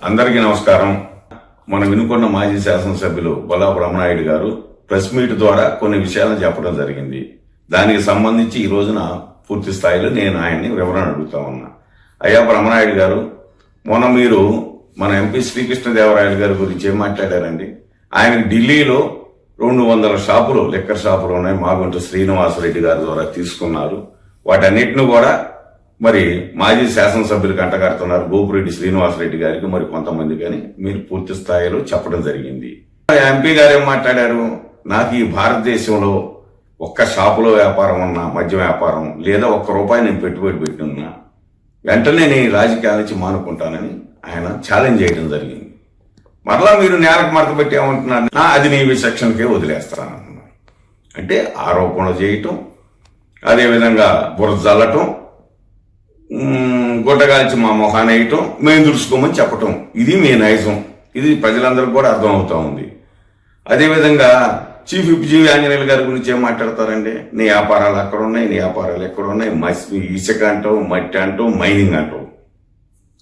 అందరికీ నమస్కారం. మనం వినుకున్న మాజీ శాసనసభ్యులు బొల్లాపు రమణాయుడు గారు ప్రెస్ మీట్ ద్వారా కొన్ని విషయాలను చెప్పడం జరిగింది. దానికి సంబంధించి ఈ రోజున పూర్తి స్థాయిలో నేను ఆయన్ని వివరణ అడుగుతా ఉన్నా. అయ్యా రమణాయుడు గారు, మొన్న మీరు మన ఎంపీ శ్రీకృష్ణదేవరాయలు గారి గురించి ఏం మాట్లాడారండి? ఆయన ఢిల్లీలో 200 షాపులు, లిక్కర్ షాపులు ఉన్నాయి, మాగుంట శ్రీనివాసరెడ్డి గారి ద్వారా తీసుకున్నారు. వాటన్నిటిని కూడా మరి మాజీ శాసనసభ్యులకు అంటగడుతున్నారు, గోపిరెడ్డి శ్రీనివాసరెడ్డి గారికి మరి కొంతమంది కానీ మీరు పూర్తి స్థాయిలో చెప్పడం జరిగింది. ఎంపీ గారు ఏం మాట్లాడారు? నాకు ఈ భారతదేశంలో ఒక్క షాపులో వ్యాపారం ఉన్నా, మద్యం వ్యాపారం లేదా ₹1 నేను పెట్టుబడి పెట్టినా వెంటనే నేను రాజకీయాల నుంచి మానుకుంటానని ఆయన ఛాలెంజ్ చేయడం జరిగింది. మరలా మీరు నేలకు మడత పెట్టి ఏమంటున్నారు? అది నీ విచక్షణకే వదిలేస్తానన్నారు. అంటే ఆరోపణలు చేయటం, అదేవిధంగా బురద జల్లటం, గుడ్డగాల్చి మా మొహాన్ని వేయటం, మేము దుడుచుకోమని చెప్పటం, ఇది మీ నైజం. ఇది ప్రజలందరికీ కూడా అర్థం అవుతా ఉంది. అదేవిధంగా చీఫ్ విప్ జీవి ఆంజనేయులు గారి గురించి ఏం మాట్లాడతారండి? నీ వ్యాపారాలు అక్కడ ఉన్నాయి, నీ వ్యాపారాలు ఎక్కడ ఉన్నాయి, ఇసుక అంటావు, మట్టి అంటావు, మైనింగ్ అంటావు,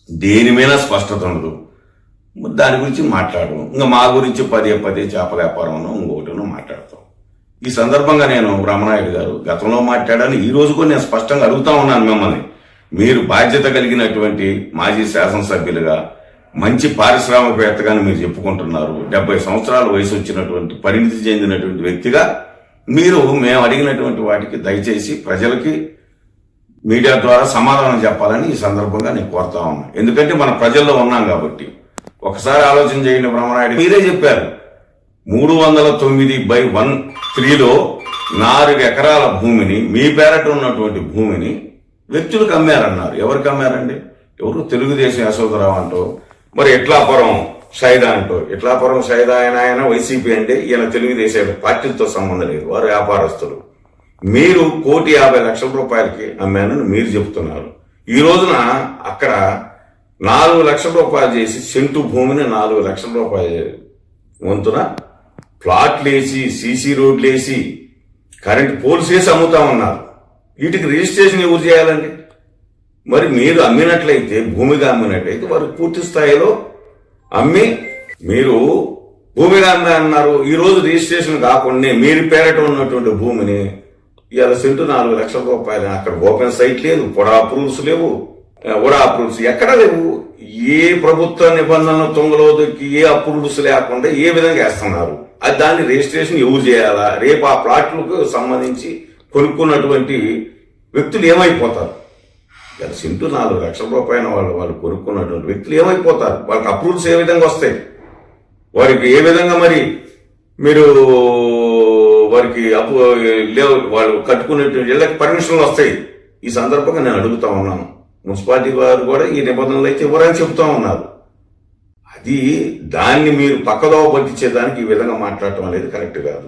దేని మీద స్పష్టత ఉండదు. దాని గురించి మాట్లాడము. ఇంకా మా గురించి పదే చేపల వ్యాపారంలో ఇంకొకటినో మాట్లాడతాం. ఈ సందర్భంగా నేను రమణాయుడు గారు గతంలో మాట్లాడాను, ఈ రోజు కూడా నేను స్పష్టంగా అడుగుతా ఉన్నాను మిమ్మల్ని. మీరు బాధ్యత కలిగినటువంటి మాజీ శాసనసభ్యులుగా, మంచి పారిశ్రామికవేత్తగాని మీరు చెప్పుకుంటున్నారు. 70 సంవత్సరాల వయసు వచ్చినటువంటి, పరిణితి చెందినటువంటి వ్యక్తిగా మీరు మేము అడిగినటువంటి వాటికి దయచేసి ప్రజలకి మీడియా ద్వారా సమాధానం చెప్పాలని ఈ సందర్భంగా నేను కోరుతా ఉన్నాను. ఎందుకంటే మన ప్రజల్లో ఉన్నాం కాబట్టి. ఒకసారి ఆలోచన చేయండి రమణాయుడు, మీరే చెప్పారు 309/1(3)లో 4 ఎకరాల భూమిని, మీ పేరట ఉన్నటువంటి భూమిని వ్యక్తులకు అమ్మారన్నారు. ఎవరికి అమ్మారండి? ఎవరు? తెలుగుదేశం యశోధరావు అంటూ, మరి ఎట్లాపురం సైదా అంటూ. ఎట్లాపురం సైదా ఆయన వైసీపీ అంటే, ఈయన తెలుగుదేశం పార్టీలతో సంబంధం లేదు, వారు వ్యాపారస్తులు. మీరు ₹1,50,00,000 అమ్మానని మీరు చెప్తున్నారు. ఈ రోజున అక్కడ ₹4 లక్షలు చేసి సెంటు భూమిని ₹4 లక్షల వంతున ప్లాట్లు వేసి, సీసీ రోడ్లు వేసి, కరెంట్ పోల్స్ వేసి అమ్ముతా ఉన్నారు. వీటికి రిజిస్ట్రేషన్ ఎవరు చేయాలండి? మరి మీరు అమ్మినట్లయితే, భూమిగా అమ్మినట్లయితే వారు పూర్తి స్థాయిలో అమ్మి, మీరు భూమిగా అమ్మే అన్నారు. ఈ రోజు రిజిస్ట్రేషన్ కాకుండా మీరు పేరట ఉన్నటువంటి భూమిని ఇవాళ సెంటు ₹4 లక్షల. అక్కడ ఓపెన్ సైట్ లేదు, పొడా అప్రూవ్స్ లేవు, ఉడా అప్రూవ్స్ ఎక్కడ లేవు. ఏ ప్రభుత్వ నిబంధనలు తొంగలో దొక్కి ఏ అప్రూవ్స్ లేకుండా ఏ విధంగా వేస్తున్నారు? అది దాన్ని రిజిస్ట్రేషన్ ఎవరు చేయాలా? రేపు ఆ ప్లాట్లకు సంబంధించి కొనుక్కున్నటువంటి వ్యక్తులు ఏమైపోతారు? సెంటు ₹4 లక్షల వాళ్ళు కొనుక్కున్నటువంటి వ్యక్తులు ఏమైపోతారు? వాళ్ళకి అప్రూవ్స్ ఏ విధంగా వస్తాయి? వారికి ఏ విధంగా మరి మీరు వారికి వాళ్ళు కట్టుకునేటువంటి ఇళ్ళకి పర్మిషన్లు వస్తాయి? ఈ సందర్భంగా నేను అడుగుతా ఉన్నాను. మున్సిపాలిటీ వారు కూడా ఈ నిబంధనలు అయితే ఇవ్వరని చెబుతా ఉన్నారు. అది దాన్ని మీరు పక్కదోవ పట్టించేదానికి ఈ విధంగా మాట్లాడటం అనేది కరెక్ట్ కాదు.